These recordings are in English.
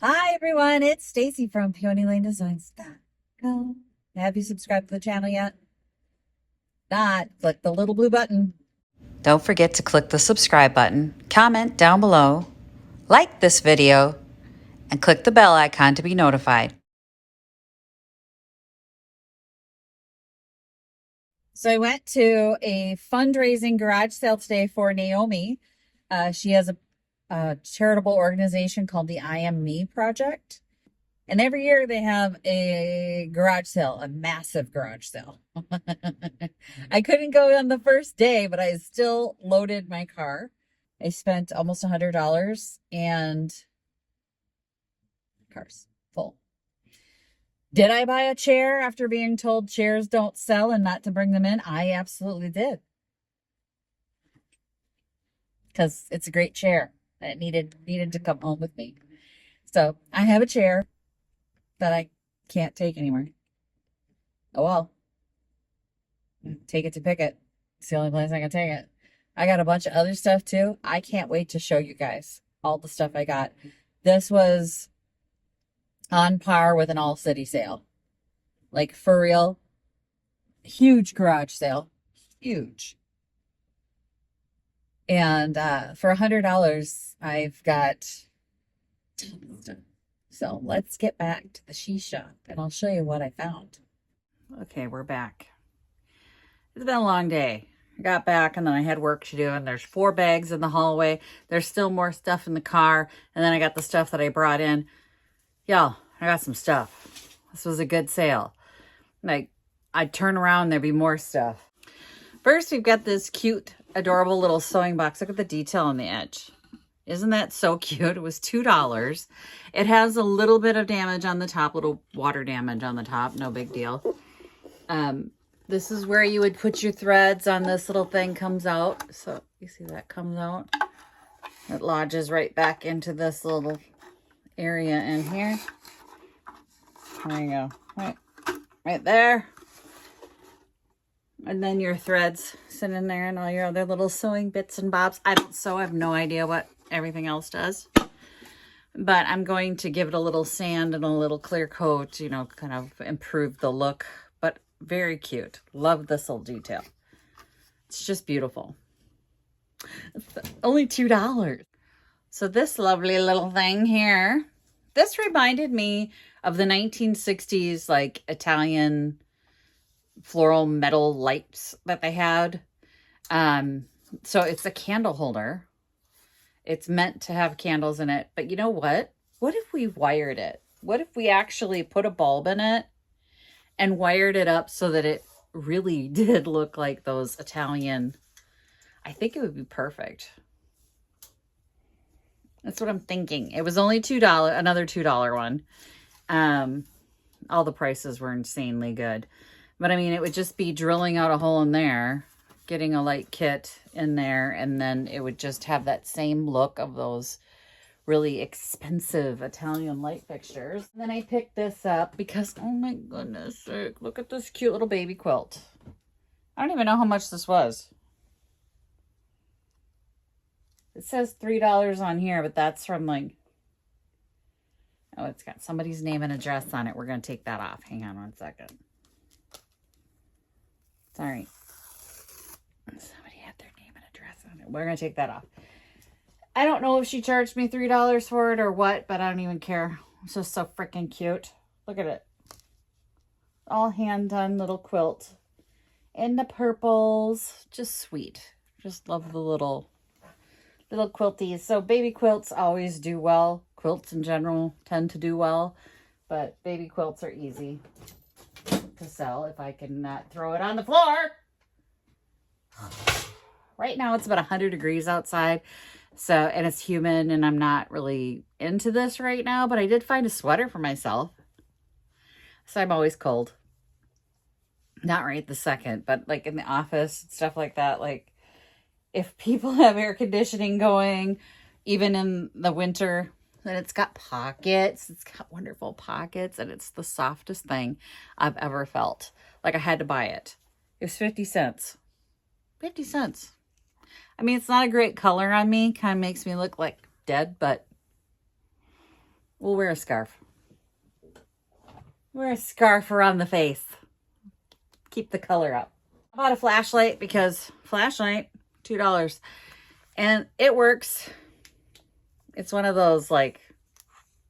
Hi everyone, it's Stacy from PeonyLaneDesigns.com. Have you subscribed to the channel yet? Not, click the little blue button. Don't forget to click the subscribe button, comment down below, like this video, and click the bell icon to be notified. So I went to a fundraising garage sale today for Naomi. She has a charitable organization called the I Am Me Project. And every year they have a garage sale, a massive garage sale. I couldn't go on the first day, but I still loaded my car. I spent almost $100 and car's full. Did I buy a chair after being told chairs don't sell and not to bring them in? I absolutely did. Because it's a great chair. It needed to come home with me. So I have a chair that I can't take anymore. Oh well. Take it to pick it. It's the only place I can take it. I got a bunch of other stuff too. I can't wait to show you guys all the stuff I got. This was on par with an all city sale. Like for real. Huge garage sale. Huge. And for $100, I've got tons of stuff. So let's get back to the she shop and I'll show you what I found. Okay, we're back. It's been a long day. I got back and then I had work to do, and there's 4 bags in the hallway. There's still more stuff in the car, and then I got the stuff that I brought in. Y'all, I got some stuff. This was a good sale. Like, I'd turn around, there'd be more stuff. First, we've got this cute, adorable little sewing box. Look at the detail on the edge. Isn't that so cute? It was $2. It has a little bit of damage on the top, little water damage on the top. No big deal. This is where you would put your threads on. This little thing comes out. So you see that comes out. It lodges right back into this little area in here. There you go. Right there. And then your threads sit in there and all your other little sewing bits and bobs. I don't sew. I have no idea what everything else does. But I'm going to give it a little sand and a little clear coat, you know, kind of improve the look. But very cute. Love this little detail. It's just beautiful. It's only $2. So this lovely little thing here, this reminded me of the 1960s, like Italian floral metal lights that they had. So it's a candle holder. It's meant to have candles in it. But you know what? What if we wired it? What if we actually put a bulb in it and wired it up so that it really did look like those Italian? I think it would be perfect. That's what I'm thinking. It was only $2, another $2 one. All the prices were insanely good. But I mean, it would just be drilling out a hole in there, getting a light kit in there, and then it would just have that same look of those really expensive Italian light fixtures. And then I picked this up because, oh my goodness, look at this cute little baby quilt. I don't even know how much this was. It says $3 on here, but that's from like, oh, it's got somebody's name and address on it. We're going to take that off. Hang on one second. Sorry. Somebody had their name and address on it. We're going to take that off. I don't know if she charged me $3 for it or what, but I don't even care. It's just so freaking cute. Look at it. All hand done little quilt. In the purples. Just sweet. Just love the little quilties. So baby quilts always do well. Quilts in general tend to do well. But baby quilts are easy to sell if I can not throw it on the floor. Right now it's about 100 degrees outside. So, and it's humid and I'm not really into this right now, but I did find a sweater for myself. So I'm always cold. Not right this second, but like in the office and stuff like that. Like if people have air conditioning going, even in the winter, and it's got pockets. It's got wonderful pockets, and it's the softest thing I've ever felt. Like I had to buy it. It was 50 cents. 50 cents. I mean, it's not a great color on me. Kind of makes me look like dead, but We'll wear a scarf. Wear a scarf around the face. Keep the color up. I bought a flashlight because flashlight, $2. And it works. It's one of those like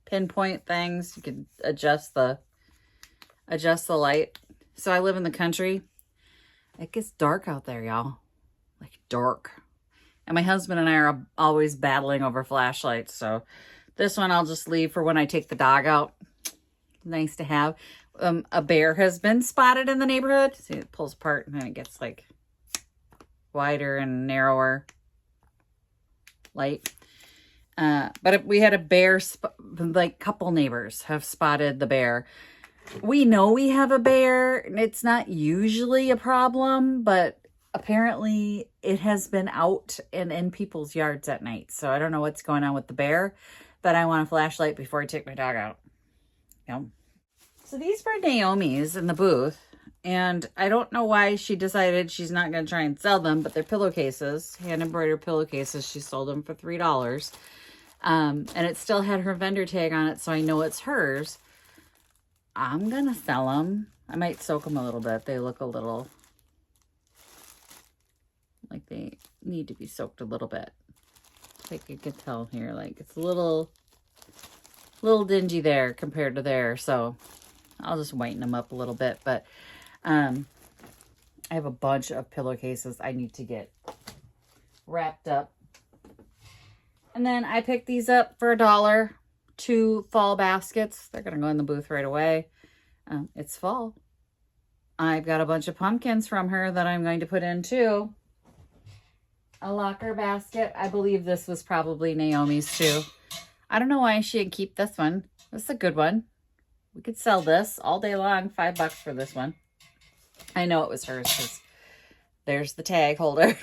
pinpoint things. You can adjust the light. So I live in the country. It gets dark out there, y'all. Like dark. And my husband and I are always battling over flashlights. So this one I'll just leave for when I take the dog out. Nice to have. A bear has been spotted in the neighborhood. See, it pulls apart and then it gets like wider and narrower light. But we had a bear, like couple neighbors have spotted the bear. We know we have a bear. It's not usually a problem, but apparently it has been out and in people's yards at night. So I don't know what's going on with the bear, but I want a flashlight before I take my dog out. Yep. So these were Naomi's in the booth, and I don't know why she decided she's not going to try and sell them, but they're pillowcases, hand embroidered pillowcases. She sold them for $3. And it still had her vendor tag on it, so I know it's hers. I'm going to sell them. I might soak them a little bit. They look a little like they need to be soaked a little bit. Like you can tell here, like it's a little dingy there compared to there, so I'll just whiten them up a little bit. But I have a bunch of pillowcases I need to get wrapped up. And then I picked these up for $1. 2 fall baskets. They're going to go in the booth right away. It's fall. I've got a bunch of pumpkins from her that I'm going to put in too. A locker basket. I believe this was probably Naomi's too. I don't know why she didn't keep this one. This is a good one. We could sell this all day long. $5 for this one. I know it was hers because there's the tag holder.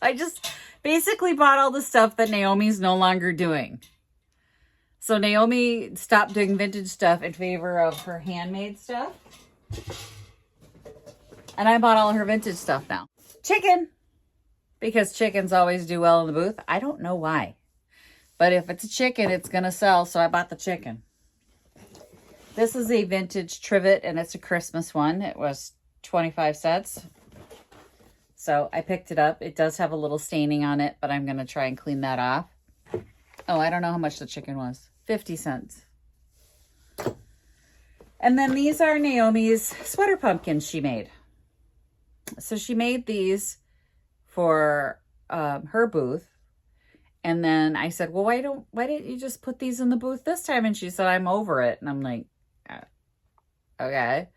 I just basically bought all the stuff that Naomi's no longer doing. So Naomi stopped doing vintage stuff in favor of her handmade stuff. And I bought all her vintage stuff now. Chicken. Because chickens always do well in the booth. I don't know why. But if it's a chicken, it's going to sell. So I bought the chicken. This is a vintage trivet, and it's a Christmas one. It was 25 cents. So I picked it up. It does have a little staining on it, but I'm going to try and clean that off. Oh, I don't know how much the chicken was. 50 cents. And then these are Naomi's sweater pumpkins she made. So she made these for her booth. And then I said, well, why didn't you just put these in the booth this time? And she said, I'm over it. And I'm like, okay.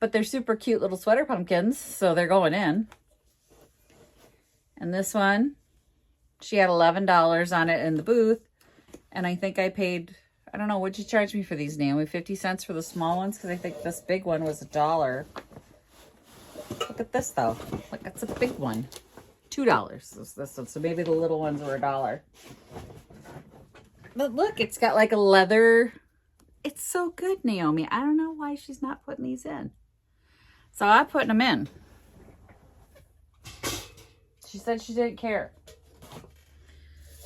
But they're super cute little sweater pumpkins, so they're going in. And this one, she had $11 on it in the booth. And I think I paid, I don't know, what'd you charge me for these, Naomi? 50 cents for the small ones? Because I think this big one was $1. Look at this, though. Look, that's a big one. $2 is this one. So maybe the little ones were $1. But look, it's got like a leather. It's so good, Naomi. I don't know why she's not putting these in. So I'm putting them in. She said she didn't care.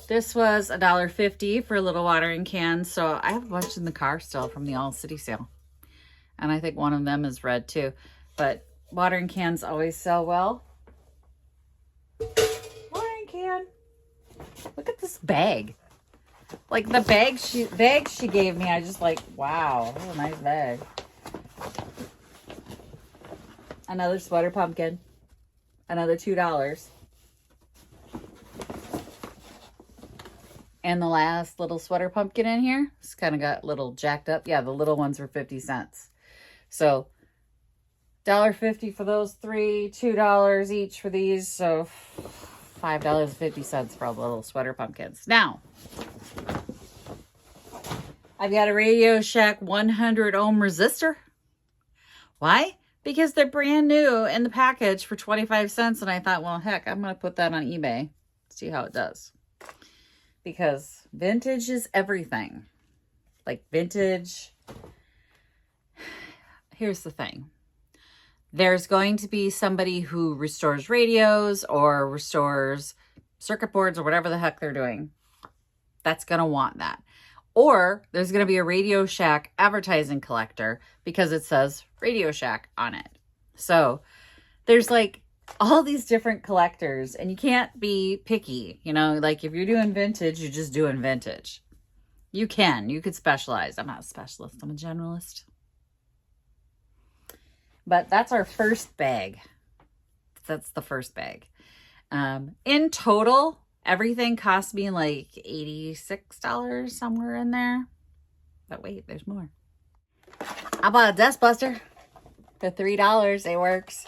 This was $1.50 for a little watering can. So I have a bunch in the car still from the All City sale. And I think one of them is red too. But watering cans always sell well. Watering can. Look at this bag. Like the bag she gave me, I just like, wow, what a nice bag. Another sweater pumpkin. Another $2. And the last little sweater pumpkin in here, it's kind of got a little jacked up. Yeah, the little ones were 50 cents. So $1.50 for those three, $2 each for these. So $5.50 for all the little sweater pumpkins. Now, I've got a Radio Shack 100 ohm resistor. Why? Because they're brand new in the package for 25 cents. And I thought, well, heck, I'm going to put that on eBay. See how it does. Because vintage is everything. Like vintage. Here's the thing. There's going to be somebody who restores radios or restores circuit boards or whatever the heck they're doing. That's going to want that. Or there's going to be a Radio Shack advertising collector because it says Radio Shack on it. So there's like all these different collectors, and you can't be picky. You know, like if you're doing vintage, you're just doing vintage. You could specialize. I'm not a specialist. I'm a generalist. But that's our first bag. That's the first bag. In total, everything cost me like $86 somewhere in there. But wait, there's more. I bought a dust buster for $3. It works.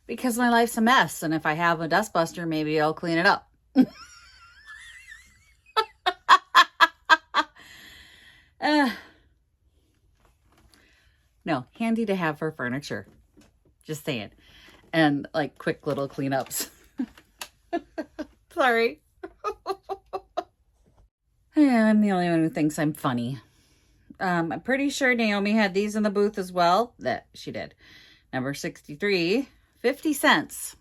Because my life's a mess, and if I have a dust buster, maybe I'll clean it up. No, handy to have for furniture. Just saying. And like quick little cleanups. Sorry. Yeah, I'm the only one who thinks I'm funny. I'm pretty sure Naomi had these in the booth as well. That she did. Number 63, 50 cents.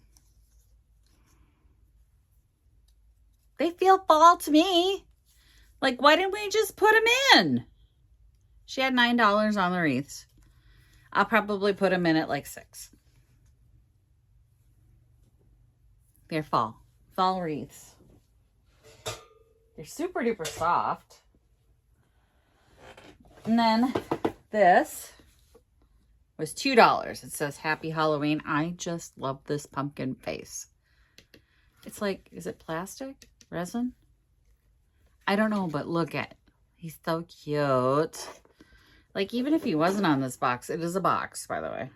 They feel fall to me. Like, why didn't we just put them in? She had $9 on the wreaths. I'll probably put them in at like $6. They're fall wreaths. They're super duper soft. And then this was $2. It says Happy Halloween. I just love this pumpkin face. It's like, is it plastic? Resin? I don't know, but look at it. He's so cute. Like, even if he wasn't on this box, it is a box, by the way.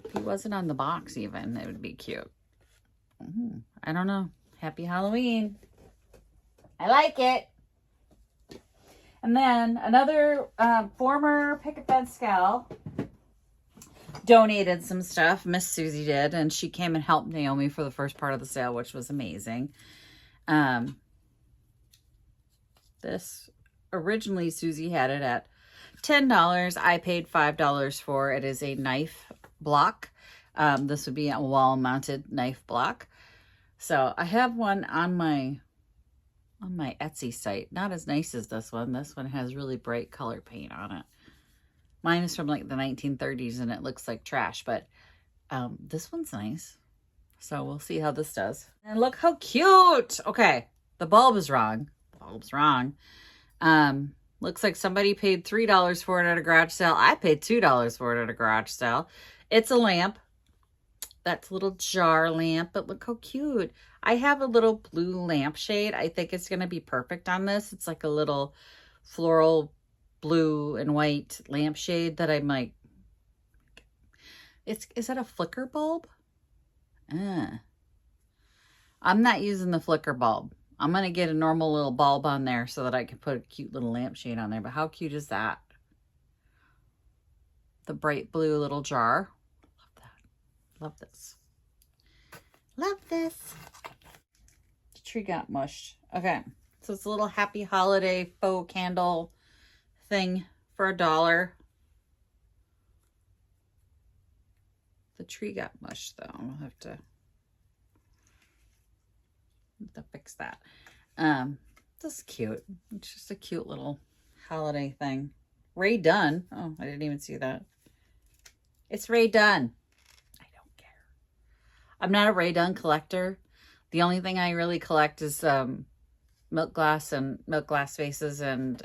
If he wasn't on the box even, it would be cute. I don't know. Happy Halloween. I like it. And then another former picket fence gal donated some stuff. Miss Susie did, and she came and helped Naomi for the first part of the sale, which was amazing. This originally Susie had it at $10. I paid $5 for it. It is a knife block. This would be a wall-mounted knife block. So I have one on my Etsy site. Not as nice as this one. This one has really bright color paint on it. Mine is from like the 1930s and it looks like trash, but this one's nice. So we'll see how this does. And look how cute. Okay, the bulb is wrong. The bulb's wrong. Looks like somebody paid $3 for it at a garage sale. I paid $2 for it at a garage sale. It's a lamp. That's a little jar lamp, but look how cute. I have a little blue lampshade. I think it's going to be perfect on this. It's like a little floral blue and white lampshade that I'm like, is that a flicker bulb? I'm not using the flicker bulb. I'm going to get a normal little bulb on there so that I can put a cute little lampshade on there. But how cute is that? The bright blue little jar. Love that. Love this. Love this. The tree got mushed. Okay. So it's a little happy holiday faux candle thing for $1. The tree got mushed though. I'll have to fix that. This is cute. It's just a cute little holiday thing. Ray Dunn. Oh, I didn't even see that. It's Ray Dunn. I don't care. I'm not a Ray Dunn collector. The only thing I really collect is milk glass vases and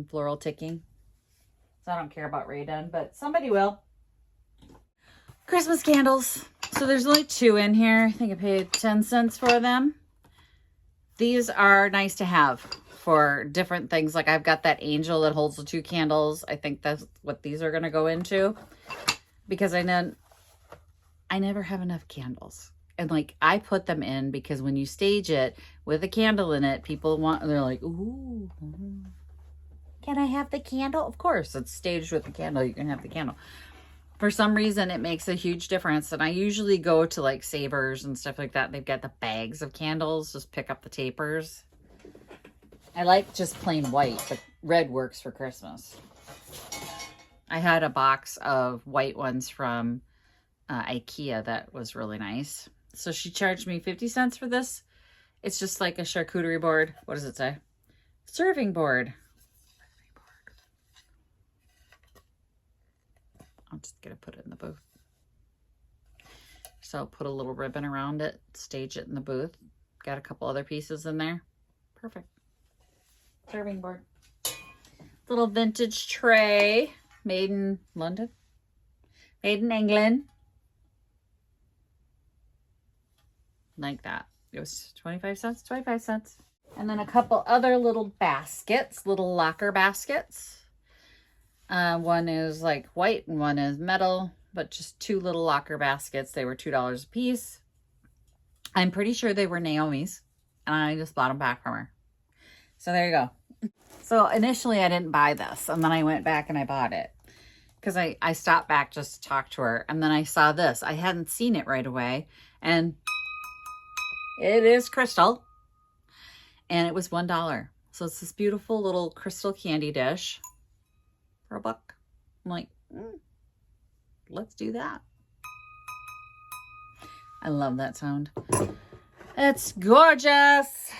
floral ticking. So I don't care about Ray Dunn, but somebody will. Christmas candles. So there's only 2 in here. I think I paid 10 cents for them. These are nice to have for different things. Like I've got that angel that holds the 2 candles. I think that's what these are going to go into. Because I never have enough candles. And like I put them in because when you stage it with a candle in it, they're like, ooh, can I have the candle? Of course, it's staged with the candle. You can have the candle. For some reason, it makes a huge difference. And I usually go to like Savers and stuff like that. They've got the bags of candles. Just pick up the tapers. I like just plain white, but red works for Christmas. I had a box of white ones from IKEA that was really nice. So she charged me 50 cents for this. It's just like a charcuterie board. What does it say? Serving board. I'm just going to put it in the booth. So put a little ribbon around it, stage it in the booth. Got a couple other pieces in there. Perfect. Serving board. Little vintage tray, made in London. Made in England. Like that. It was 25 cents, 25 cents. And then a couple other little baskets, little locker baskets. One is like white and one is metal, but just two little locker baskets. They were $2 a piece. I'm pretty sure they were Naomi's, and I just bought them back from her. So there you go. So initially I didn't buy this, and then I went back and I bought it because I stopped back just to talk to her, and then I saw this. I hadn't seen it right away, and it is crystal, and it was $1. So it's this beautiful little crystal candy dish for $1. I'm like, let's do that. I love that sound. It's gorgeous.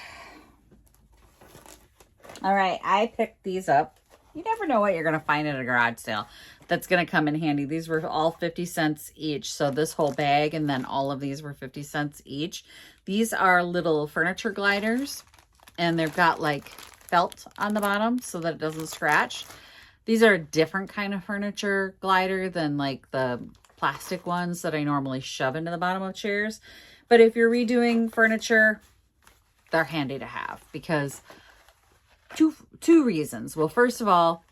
All right, I picked these up. You never know what you're going to find at a garage sale that's going to come in handy. These were all 50 cents each. So this whole bag and then all of these were 50 cents each. These are little furniture gliders, and they've got like felt on the bottom so that it doesn't scratch. These are a different kind of furniture glider than like the plastic ones that I normally shove into the bottom of chairs. But if you're redoing furniture, they're handy to have because two reasons. Well, first of all,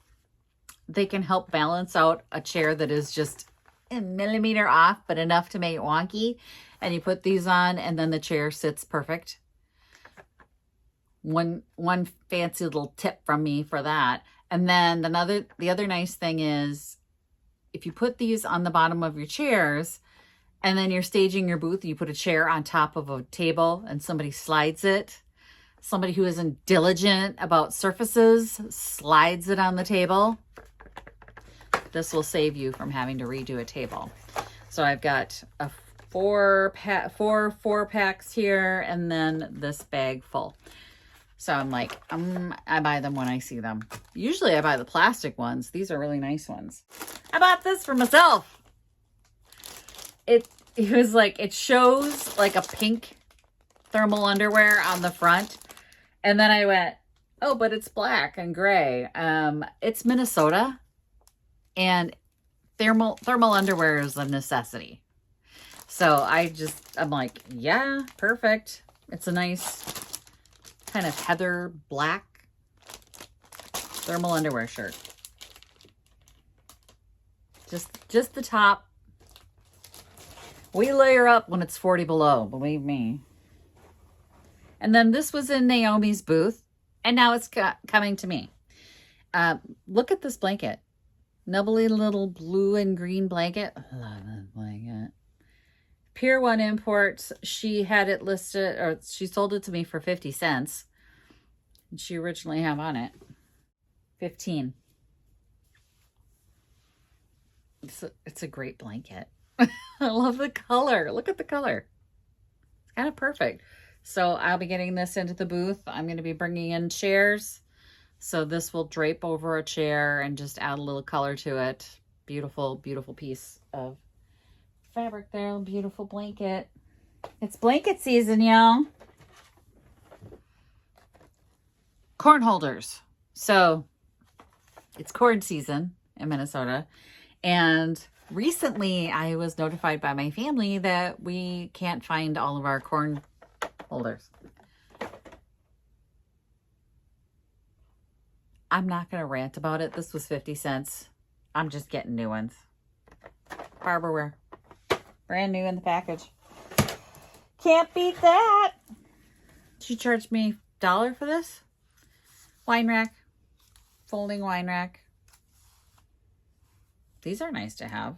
they can help balance out a chair that is just a millimeter off, but enough to make it wonky. And you put these on and then the chair sits perfect. One fancy little tip from me for that. And then the other nice thing is if you put these on the bottom of your chairs and then you're staging your booth, you put a chair on top of a table and somebody slides it. Somebody who isn't diligent about surfaces slides it on the table. This will save you from having to redo a table. So I've got a four packs here and then this bag full. So I'm like, I buy them when I see them. Usually I buy the plastic ones. These are really nice ones. I bought this for myself. It was like, it shows like a pink thermal underwear on the front. And then I went, oh, but it's black and gray. It's Minnesota. And thermal underwear is a necessity. So I'm like, yeah, perfect. It's a nice kind of heather black thermal underwear shirt. Just the top. We layer up when it's 40 below, believe me. And then this was in Naomi's booth, and now it's coming to me. Look at this blanket. Nubbly little blue and green blanket. I love this blanket. Pier 1 Imports, she had it listed, or she sold it to me for 50 cents. And she originally had on it 15. It's a great blanket. I love the color. Look at the color. It's kind of perfect. So I'll be getting this into the booth. I'm going to be bringing in chairs. So this will drape over a chair and just add a little color to it. Beautiful, beautiful piece of fabric there. Beautiful blanket. It's blanket season, y'all. Corn holders. So it's corn season in Minnesota. And recently I was notified by my family that we can't find all of our corn holders. I'm not going to rant about it. This was 50 cents. I'm just getting new ones. Barberware. Brand new in the package. Can't beat that. She charged me $1 for this. Wine rack. Folding wine rack. These are nice to have.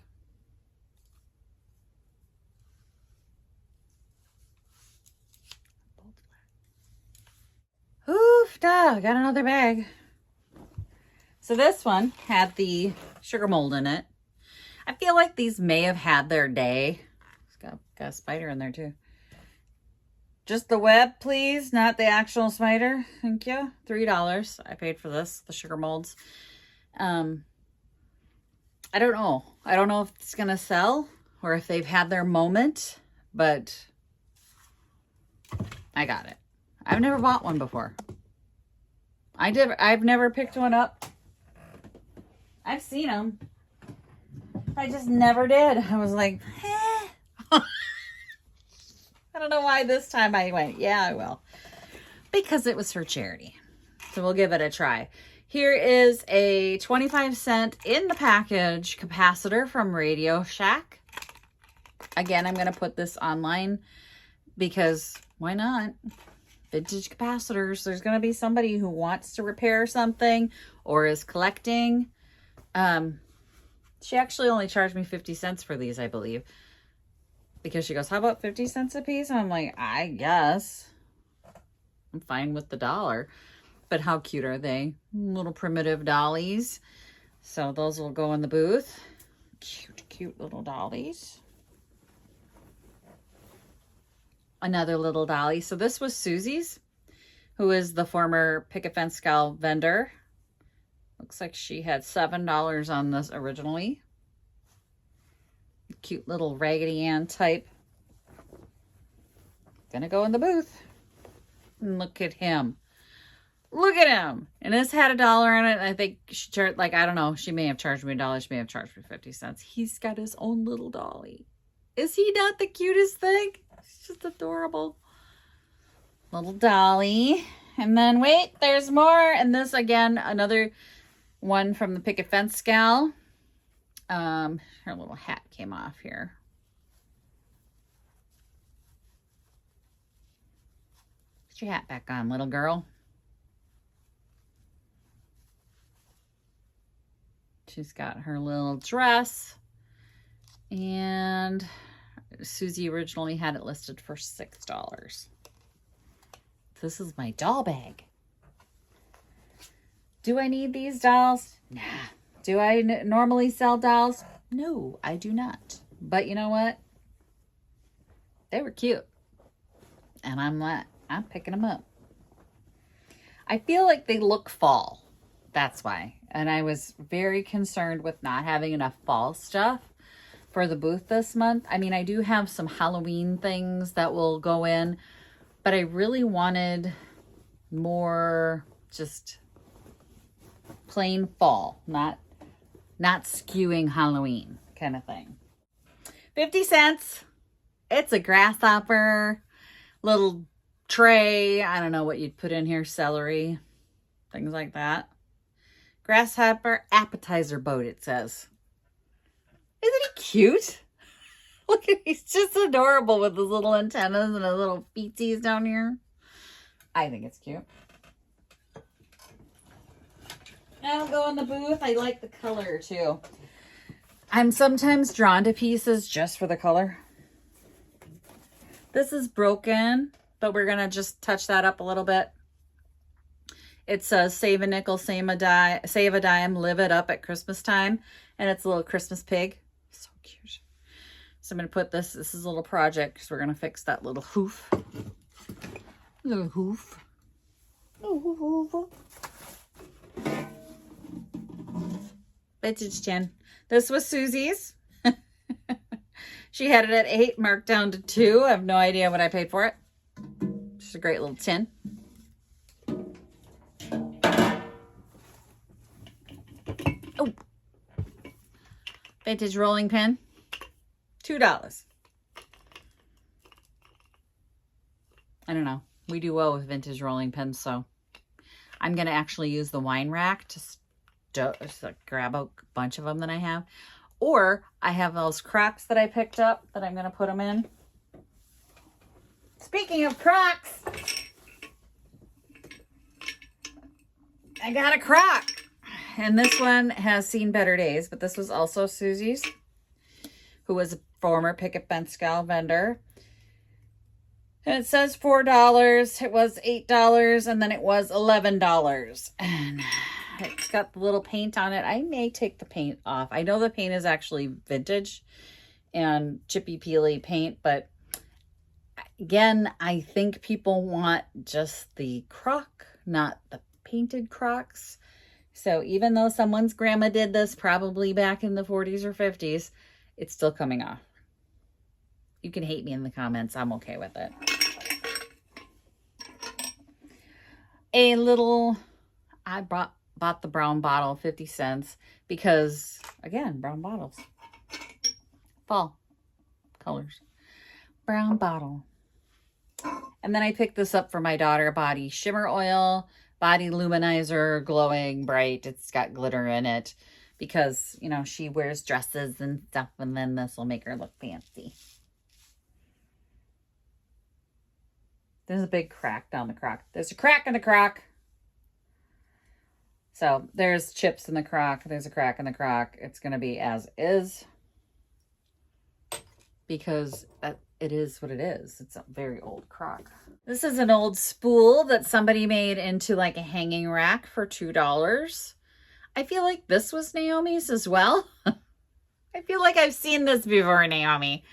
Oof, duh, got another bag. So this one had the sugar mold in it. I feel like these may have had their day. It's got a spider in there too. Just the web, please, not the actual spider. Thank you. $3 I paid for this, the sugar molds. I don't know. I don't know if it's going to sell or if they've had their moment, but I got it. I've never bought one before. I've never picked one up. I've seen them. I just never did. I was like, eh. I don't know why this time I went, yeah, I will. Because it was for charity. So we'll give it a try. Here is a 25-cent in the package capacitor from Radio Shack. Again, I'm going to put this online because why not? Vintage capacitors. There's going to be somebody who wants to repair something or is collecting. She actually only charged me 50 cents for these, I believe. Because she goes, how about 50 cents a piece? And I'm like, I guess. I'm fine with the dollar. But how cute are they? Little primitive dollies. So those will go in the booth. Cute, cute little dollies. Another little dolly. So this was Susie's, who is the former Picket Fence Gal vendor. Looks like she had $7 on this originally. Cute little Raggedy Ann type. Gonna go in the booth. And look at him. Look at him. And this had $1 on it. I think she charged, like, I don't know. She may have charged me $1. She may have charged me 50 cents. He's got his own little dolly. Is he not the cutest thing? It's just adorable. Little dolly. And then, wait, there's more. And this, again, another one from the Picket Fence Gal. Her little hat came off here. Put your hat back on, little girl. She's got her little dress. And Susie originally had it listed for $6. This is my doll bag. Do I need these dolls? Nah. Do I normally sell dolls? No, I do not. But you know what? They were cute. And I'm picking them up. I feel like they look fall. That's why. And I was very concerned with not having enough fall stuff for the booth this month. I mean, I do have some Halloween things that will go in, but I really wanted more just plain fall, not skewing Halloween kind of thing. 50 cents. It's a grasshopper, little tray. I don't know what you'd put in here. Celery, things like that. Grasshopper appetizer boat, it says. Isn't he cute? Look at, he's just adorable with his little antennas and his little feetsies down here. I think it's cute. I'll go in the booth. I like the color too. I'm sometimes drawn to pieces just for the color. This is broken, but we're going to just touch that up a little bit. It says save a nickel, save a dime, live it up at Christmas time. And it's a little Christmas pig. So cute. So I'm going to put this is a little project because we're going to fix that little hoof. Little hoof. Vintage tin. This was Susie's. She had it at 8, marked down to 2. I have no idea what I paid for it. Just a great little tin. Oh. Vintage rolling pin. $2. I don't know. We do well with vintage rolling pins, so I'm going to actually use the wine rack to just grab a bunch of them that I have. Or I have those Crocs that I picked up that I'm going to put them in. Speaking of Crocs, I got a Croc. And this one has seen better days, but this was also Susie's, who was a former Picket Fence Gal vendor. And it says $4. It was $8, and then it was $11. And it's got the little paint on it. I may take the paint off. I know the paint is actually vintage and chippy peely paint, but Again, I think people want just the crock, not the painted crocks. So even though someone's grandma did this probably back in the 40s or 50s, it's still coming off. You can hate me in the comments. I'm okay with it. I bought the brown bottle, 50 cents, because, again, brown bottles. Fall colors. Brown bottle. And then I picked this up for my daughter, Body Shimmer Oil, Body Luminizer, glowing bright. It's got glitter in it because, you know, she wears dresses and stuff, and then this will make her look fancy. There's a big crack down the crock. There's a crack in the crock. So there's chips in the crock. There's a crack in the crock. It's going to be as is because it is what it is. It's a very old crock. This is an old spool that somebody made into like a hanging rack for $2. I feel like this was Naomi's as well. I feel like I've seen this before, Naomi.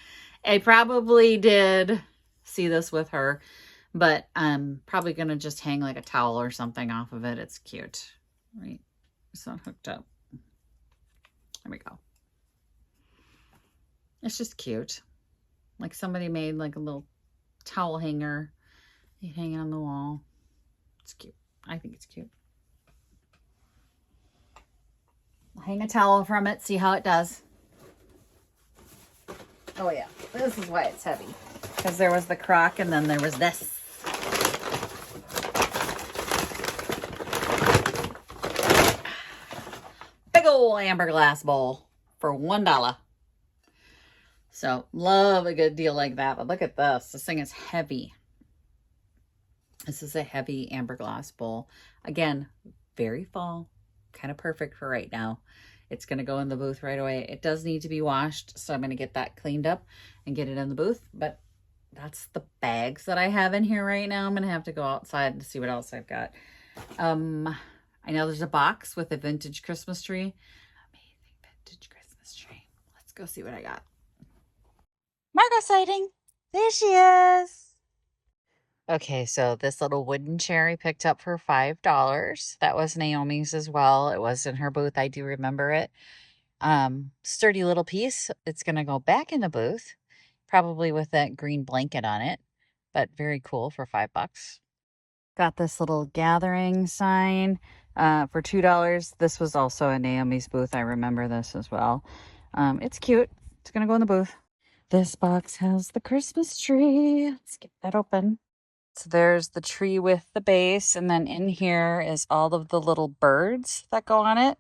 I probably did see this with her, but I'm probably going to just hang like a towel or something off of it. It's cute. Right? It's not hooked up. There we go. It's just cute. Like somebody made like a little towel hanger. You hang it on the wall. It's cute. I think it's cute. I'll hang a towel from it, see how it does. Oh yeah, this is why it's heavy. Because there was the crock and then there was this. Big old amber glass bowl for $1. So love a good deal like that. But look at this. This thing is heavy. This is a heavy amber glass bowl. Again, very fall. Kind of perfect for right now. It's going to go in the booth right away. It does need to be washed, so I'm going to get that cleaned up and get it in the booth. But that's the bags that I have in here right now. I'm going to have to go outside and see what else I've got. I know there's a box with a vintage Christmas tree. Amazing vintage Christmas tree. Let's go see what I got. Margot sighting. There she is. Okay, so this little wooden chair I picked up for $5. That was Naomi's as well. It was in her booth. I do remember it. Sturdy little piece. It's going to go back in the booth, probably with that green blanket on it, but very cool for $5. Got this little gathering sign for $2. This was also in Naomi's booth. I remember this as well. It's cute. It's going to go in the booth. This box has the Christmas tree. Let's get that open. So there's the tree with the base, and then in here is all of the little birds that go on it.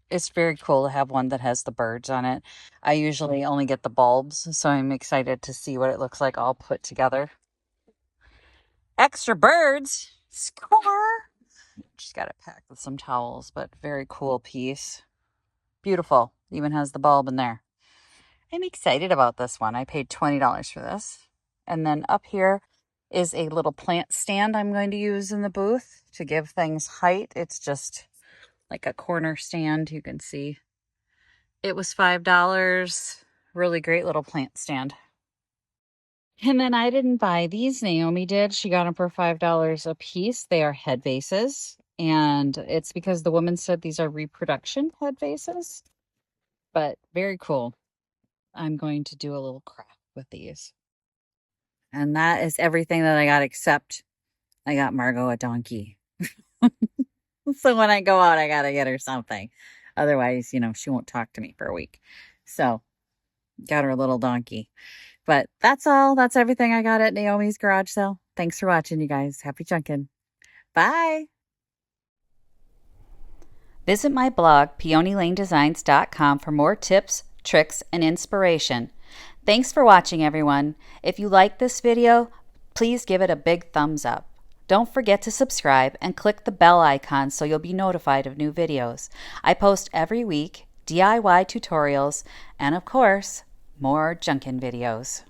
It's very cool to have one that has the birds on it. I usually only get the bulbs, so I'm excited to see what it looks like all put together. Extra birds! Score! Just got it packed with some towels, but very cool piece. Beautiful. Even has the bulb in there. I'm excited about this one. I paid $20 for this. And then up here is a little plant stand I'm going to use in the booth to give things height. It's just like a corner stand, you can see. It was $5. Really great little plant stand. And then I didn't buy these. Naomi did. She got them for $5 a piece. They are head vases. And it's because the woman said these are reproduction head vases. But very cool. I'm going to do a little craft with these. And that is everything that I got, except I got Margot a donkey. So when I go out, I got to get her something. Otherwise, you know, she won't talk to me for a week. So got her a little donkey. But that's all. That's everything I got at Naomi's garage sale. Thanks for watching, you guys. Happy chunking. Bye. Visit my blog, peonylanedesigns.com, for more tips, tricks, and inspiration. Thanks for watching, everyone. If you like this video, please give it a big thumbs up. Don't forget to subscribe and click the bell icon so you'll be notified of new videos. I post every week DIY tutorials and, of course, more junkin' videos.